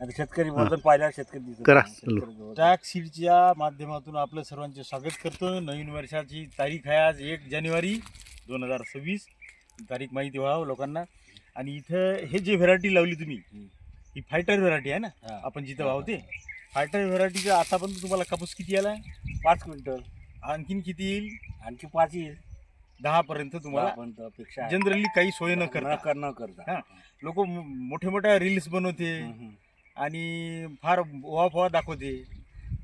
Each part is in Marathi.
आता शेतकरी बद्दल पाहिला शेतकरी दिसत करा, नाही. चालू. शेतकरी जवळ. टॅक्स सीडच्या माध्यमातून आपलं सर्वांचे स्वागत करतो. नवीन वर्षाची तारीख आहे आज 1 जानेवारी 2026. तारीख माहिती व्हावं लोकांना. आणि इथं हे जे व्हेरायटी लावली तुम्ही ही फायटर व्हेरायटी आहे ना, हा. आपण जिथं वाहते फायटर व्हेरायटीचा आतापर्यंत तुम्हाला कापूस किती आला? 5 क्विंटल आणखीन किती येईल? आणखी 5 येईल. 10 पर्यंत तुम्हाला अपेक्षा आहे. जनरली काही सोय न करता न करता हा. लोक मोठे मोठ्या रील्स बनवते आणि फार ओवा दाखवते.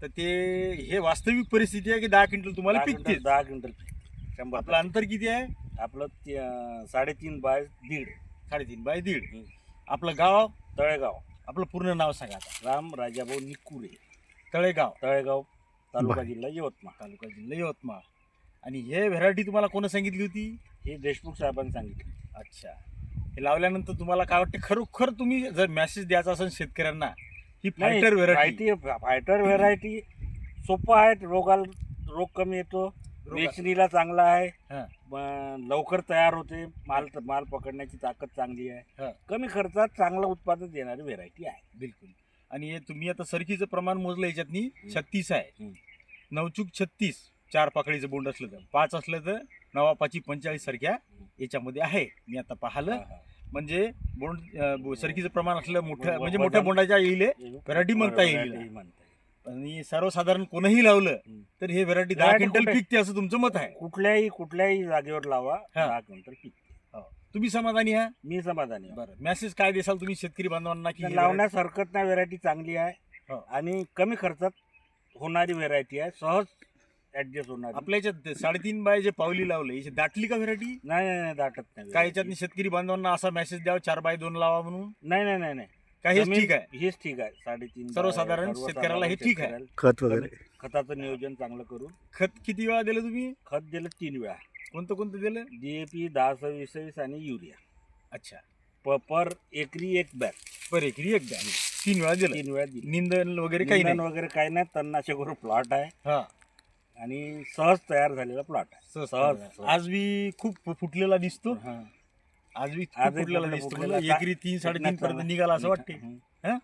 तर ते हे वास्तविक परिस्थिती आहे की 10 क्विंटल तुम्हाला पिकते. 10 क्विंटल 100. आपलं अंतर किती आहे? आपलं 3.5 बाय 1.5. 3.5 बाय 1.5. आपलं गाव? तळेगाव. आपलं पूर्ण नाव सांगा आता. राम राजाभाऊ निकुरे. तळेगाव तालुका जिल्हा यवतमाळ. तालुका जिल्हा यवतमाळ. आणि हे व्हेरायटी तुम्हाला कोण सांगितली होती? हे देशमुख साहेबांनी सांगितले. अच्छा. हे लावल्यानंतर तुम्हाला काय वाटते? खरोखर तुम्ही जर मेसेज द्यायचा असेल शेतकऱ्यांना ही फायटर व्हेरायटी फायटर व्हेरायटी सोपं आहे. रोग कमी येतो. वेचणीला चांगला आहे. हा. लवकर तयार होते. माल पकडण्याची ताकद चांगली हा. आहे. कमी खर्चात चांगलं उत्पादन देणारी व्हेरायटी आहे. बिलकुल. आणि हे तुम्ही आता सरकीचं प्रमाण मोजलं याच्यातनी 36 आहे. 9 36 4 पाकळीचं बोंड असलं तर 5 असलं तर 9 5 45 सारख्या याच्यामध्ये आहे. मी आता पाहिलं म्हणजे बोंड सरकीचं प्रमाण असलं मोठं म्हणजे मोठ्या बोंडाच्या येईल व्हेरायटी म्हणता येईल. आणि सर्वसाधारण कोणीही लावलं तर हे व्हेरायटी 10 क्विंटल पिकते असं तुमचं मत आहे? कुठल्याही जागेवर लावा 10 क्विंटल पिकते. तुम्ही समाधानी आहे? मी समाधानी आहे. बरं. मेसेज काय देसाल तुम्ही शेतकरी बांधवांना की लावण्यास हरकत नाही. व्हेरायटी चांगली आहे हो. आणि कमी खर्चात होणारी व्हेरायटी आहे. सहज ऍडजस्ट होणार. आपल्या याच्यात 3.5 बाय जे पावली लावलं याची दाटली का व्हेरायटी? नाही दाटत नाही. काय याच्यात शेतकरी बांधवांना असा मेसेज द्यावा 4 बाय 2 लावा म्हणून? नाही काय हेच ठीक आहे? हेच ठीक आहे. 3.5 सर्वसाधारण शेतकऱ्याला हे ठीक आहे. खत वगैरे खताचं नियोजन चांगलं करून खत किती वेळा दिलं तुम्ही? खत दिलं 3 वेळा. कोणतं दिलं? DAP 10-26 आणि युरिया. अच्छा. पर एकरी 1 बॅग. पर एकरी 1 बॅग 3 वेळा दिलं. 3 वेळा दिली. निंदन वगैरे काही निंदन नाही? वगैरे काही नाही. तणनाशक प्लॉट आहे हा. आणि सहज तयार झालेला प्लॉट आहे. सहज. आज बी खूप फुटलेला दिसतो. हा. आज बी खूप आजही फुटलेला फुटलेला दिसतो. फुटलेला. एकरी 3-3.5 पर्यंत निघाला असं वाटते. हं.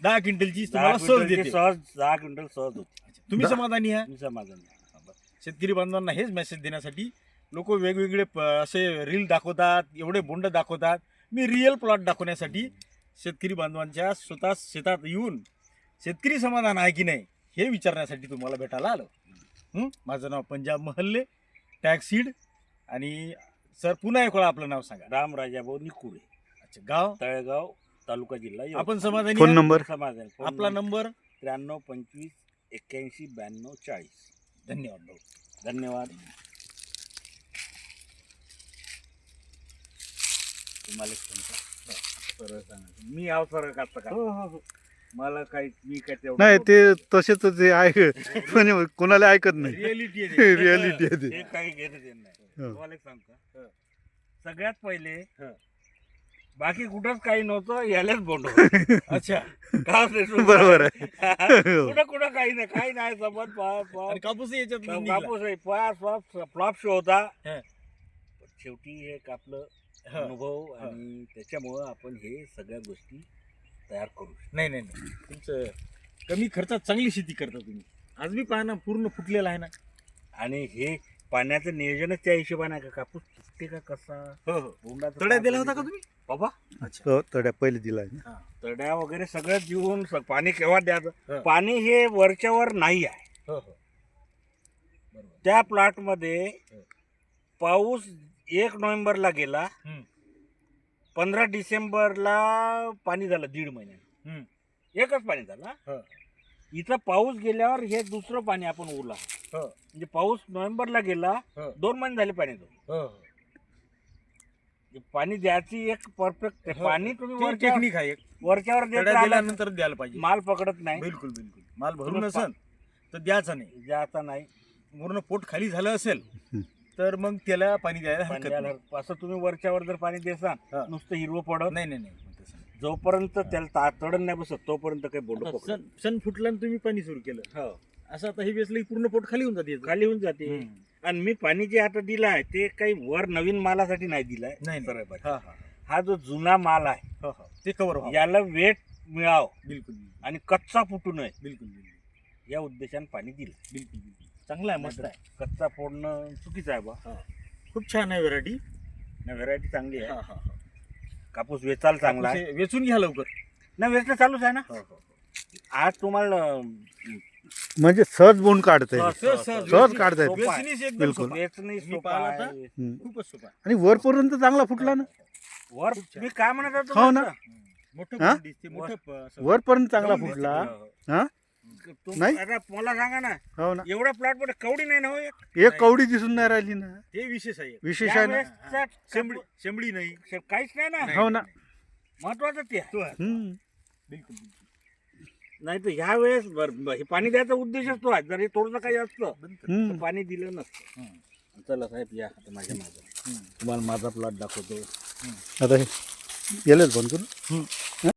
10 क्विंटलची 10 तुम्हाला सहज क्विंटलची देते. सहज 10 क्विंटल सहज होते. तुम्ही समाधानी आहे? मी समाधानी आहे. शेतकरी बांधवांना हेच मेसेज देण्यासाठी लोक वेगवेगळे असे रील दाखवतात, एवढे बोंड दाखवतात. मी रिअल प्लॉट दाखवण्यासाठी शेतकरी बांधवांच्या स्वतः शेतात येऊन शेतकरी समाधान आहे की नाही हे विचारण्यासाठी तुम्हाला भेटायला आलो. माझं नाव पंजाब महल्ले, टॅक्स सीड. आणि सर पुन्हा एक वेळा आपलं नाव सांगा. राम राजाभाऊ निकुरे. अच्छा. गाव? तळेगाव, तालुका जिल्हा यवतमाळ. आपण समाधानी फोन आहे? नंबर? समाधानी. आपला नंबर? 93 25 81 92 40. धन्यवाद भाऊ. धन्यवाद. तुम्हाला सरळ सांगा. मी आव सरळ कापता का? मला काही मी काय तेवढं नाही ते तसेच ते आहे पण कोणाला ऐकत नाही. रिअलिटी आहे. रियालिटी आहे ते. हे काही घेणं देणं नाही. हो. तुम्हाला एक सांगतो. सगळ्यात पहिले बाकी कुठंच काही नव्हतं. यालाच बोंड होतं. अच्छा. का बरोबर आहे. कुठं काही नाही समज. आणि कापूस याच्यात कापूस आहे. फ्लॉप शो होता. हं. शेवटी एक आपलं हं. अनुभव आणि त्याच्यामुळं आपण हे सगळ्या गोष्टी तयार करू शकतो. नाही तुमचं कमी खर्चात चांगली शेती करता तुम्ही. आज बी पहा ना पूर्ण फुटलेला आहे ना. आणि हे पाण्याचं नियोजनच त्या हिशोबाने आहे का? कापूस फुटते का कसा? बोंडाचं तड्या दिला होता का तुम्ही? बाबा हो, तड्या पहिले दिलाय ना. तड्या वगैरे सगळं देऊन पाणी केव्हा हं. द्यायचं? पाणी हे वरच्यावर नाही आहे. बरोबर. त्या प्लॉटमध्ये पाऊस 1 नोव्हेंबरला गेला. 15 डिसेंबरला पाणी झालं 1.5 महिन्यानं. एकच पाणी झालं. इथं पाऊस गेल्यावर हे दुसरं पाणी आपण उरला. म्हणजे पाऊस नोव्हेंबरला गेला 2 महिने झाले पाणी पाणी द्यायची एक परफेक्ट पाणी तुम्ही टेक्निक आहे एक. वरच्यावर दिल्यानंतर द्यायला पाहिजे. माल पकडत नाही. बिलकुल. माल भरून असेल तर द्यायचं नाही. द्यायचा नाही. पूर्ण पोट खाली झालं असेल तर मग त्याला पाणी द्यायला हरकत नाही. असं तुम्ही वरच्यावर जर पाणी देसाल नुसतं हिरवं पडत नाही. जोपर्यंत त्याला तडण नाही बसत तोपर्यंत काही बोंड पकडत. सण फुटला आणि तुम्ही पाणी सुरू केलं असं आता हे वेचलं पूर्ण पोट खाली होऊन जाते. खाली होऊन जाते. आणि मी पाणी जे आता दिलं आहे ते काही वर नवीन मालासाठी नाही दिलाय. नाही. हा जो जुना माल आहे ते कव्हर याला वेट मिळावं बिलकुल आणि कच्चा फुटू नये बिलकुल बिलकुल या उद्देशाने पाणी दिलं. बिलकुल बिलकुल चांगला आहे, मस्त आहे. कच्चा फोडणं चुकीचं आहे बा. खूप छान आहे व्हरायटी. व्हरायटी चांगली आहे. हा. कापूस वेचाल चांगला आहे. वेचून घ्या लवकर. ना वेचणं चालूच आहे ना. आज तुम्हाला म्हणजे सहज बोंड काढतंय. सहज काढता येतं. सोपं आहे. वेचणीच एकदम बिलकुल. सोपं आहे. वेचणी मी सोपं पाहिलं आता. आहे. खूपच सोपं आहे. आणि वरपर्यंत चांगला फुटला ना. वर मी काय म्हणत होतो हो ना. माहिती का? मोठं हा? बोंड दिसते, मोठं असं. वरपर्यंत चांगला जाऊन फुटला. दिसते. हा नाही? आता मला सांगा ना, हो ना. एवढ्या प्लॉट मध्ये कवडी नाही ना हो एक. एक कवडी दिसून नाही राहिली ना. ते विशेष आहे. विशेष आहे ना. यावेळेसचा शेंबडी नाही. काहीच नाही ना. हो ना. महत्वाचं ते आहे. तो आहे. हम्म. बिलकुल नाही तर ह्या वेळेस हे पाणी द्यायचा उद्देशच तो आहे. जर हे थोडंसं काही असतं हम्म. तर पाणी दिलं नसतं. चला साहेब या आता माझ्या मागं तुम्हाला माझा प्लॉट दाखवतो. आता हे गेलेच फोन करू.